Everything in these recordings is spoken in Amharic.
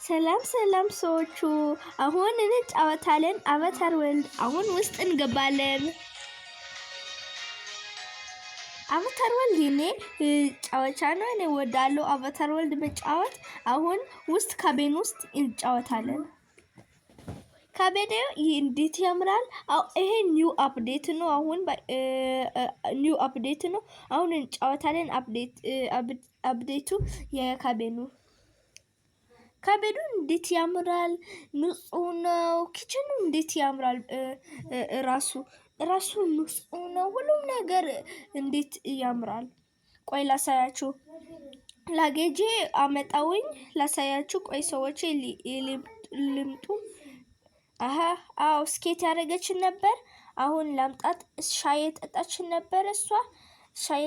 ሰላም ሰላም ሰዎቹ አሁን እንጫወታለን አቫታር ወርልድ አሁን ውስጥ እንገባለን። አቫታር ወርልድ እኔ ጫወቻ ነው እኔ ወዳለው አቫታር ወርልድ መጫወት አሁን ውስጥ ካቤን ውስጥ እንጫወታለን። ካቤን እንዴት ያምራል! ይሄ ኒው አፕዴት ነው። አሁን ኒው አፕዴት ነው። አሁን እንጫወታለን አፕዴቱ የካቤኑ ካቤኑ እንዴት ያምራል! ንጹህ ነው። ኪችኑ እንዴት ያምራል! ራሱ ንጹህ ነው። ሁሉም ነገር እንዴት ያምራል! ቆይ ላሳያችሁ። ላጌጄ አመጣውኝ ላሳያችሁ። ቆይ ሰዎች ልምጡ። አዎ ስኬት ያደረገችን ነበር። አሁን ላምጣት። ሻይ የጠጣችን ነበር። እሷ ሻይ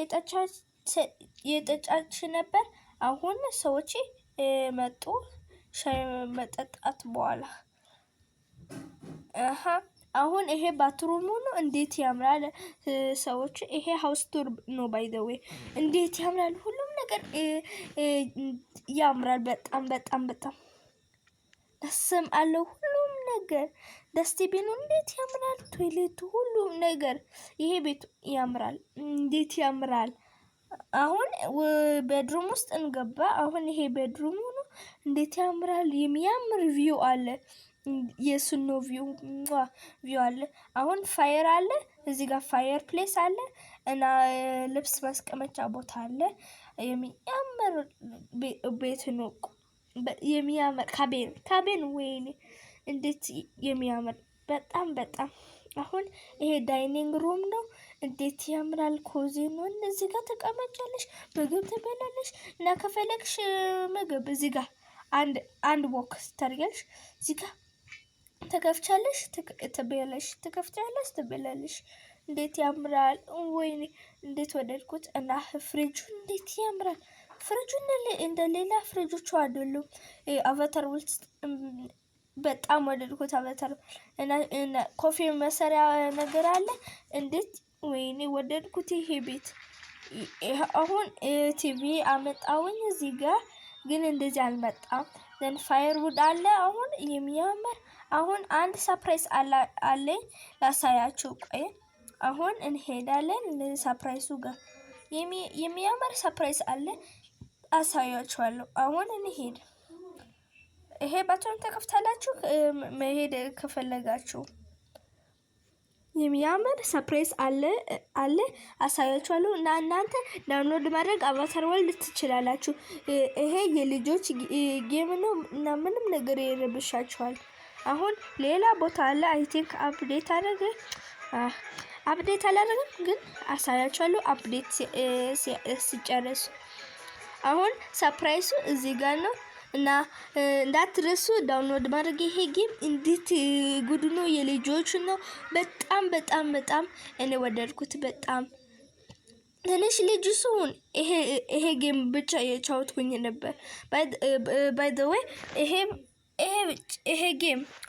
የጠጣች ነበር። አሁን ሰዎች መጡ። ሻይ መጠጣት በኋላ አሁን ይሄ ባትሩሙ ነው። እንዴት ያምራል ሰዎች! ይሄ ሃውስ ቱር ነው ባይ ዘ ዌይ። እንዴት ያምራል! ሁሉም ነገር ያምራል። በጣም በጣም በጣም ደስም አለው። ሁሉም ነገር ደስቲቢኑ እንዴት ያምራል! ቶይሌቱ ሁሉም ነገር ይሄ ቤቱ ያምራል። እንዴት ያምራል! አሁን ቤድሩም ውስጥ እንገባ። አሁን ይሄ ቤድሩሙ ነው። እንዴት ያምራል! የሚያምር ቪው አለ። የስኖ ቪው አለ። አሁን ፋየር አለ። እዚህ ጋር ፋየር ፕሌስ አለ እና ልብስ ማስቀመጫ ቦታ አለ። የሚያምር ቤት ነው። የሚያምር ካቤን ወይኔ እንዴት የሚያምር በጣም በጣም። አሁን ይሄ ዳይኒንግ ሩም ነው። እንዴት ያምራል! ኮዚ ነው። እዚህ ጋር ተቀመጫለሽ፣ ምግብ ትበላለሽ እና ከፈለግሽ ምግብ እዚህ ጋር አንድ ቦክስ ታርጋለሽ። እዚህ ጋር ተከፍቻለሽ፣ ትበላለሽ፣ ተከፍቻለሽ፣ ትበላለሽ። እንዴት ያምራል! ወይኔ እንዴት ወደድኩት። እና ፍሪጁ እንዴት ያምራል! ፍሪጁ እንደ ሌላ ፍሪጆቹ አይደሉም። አቫታር ወርልድ በጣም ወደድኩት። አቫታር እና ኮፊ መሰሪያ ነገር አለ። እንዴት ወይኔ ወደድኩት ይሄ ቤት። አሁን ቲቪ አመጣውኝ እዚህ ጋር ግን እንደዚህ አልመጣም። ዘን ፋየርውድ አለ። አሁን የሚያምር አሁን አንድ ሰርፕራይዝ አለኝ ላሳያችሁ። ቆይ አሁን እንሄዳለን ለሰርፕራይዙ ጋር። የሚያምር ሰርፕራይዝ አለ አሳያችኋለሁ። አሁን እንሄድ። ይሄ ባትሩም ተከፍታላችሁ መሄድ ከፈለጋችሁ። የሚያምር ሰርፕራይዝ አለ አሳያችኋለሁ። እና እናንተ ዳውንሎድ ማድረግ አቫታር ወርልድ ትችላላችሁ። ይሄ የልጆች ጌም ነው እና ምንም ነገር ይረብሻችኋል። አሁን ሌላ ቦታ አለ። አይ ቲንክ አፕዴት አላደረገም ግን አሳያችኋለሁ አፕዴት ሲጨርስ። አሁን ሰርፕራይዙ እዚህ ጋር ነው እና እንዳትረሱ ዳውንሎድ ማድረግ። ይሄ ጌም እንዴት ጉድ ነው! የልጆች ነው። በጣም በጣም በጣም እኔ ወደድኩት። በጣም ትንሽ ልጅ ስሆን ይሄ ጌም ብቻ የቻውትኩኝ ነበር። ባይ ዘ ዌይ ይሄ ጌም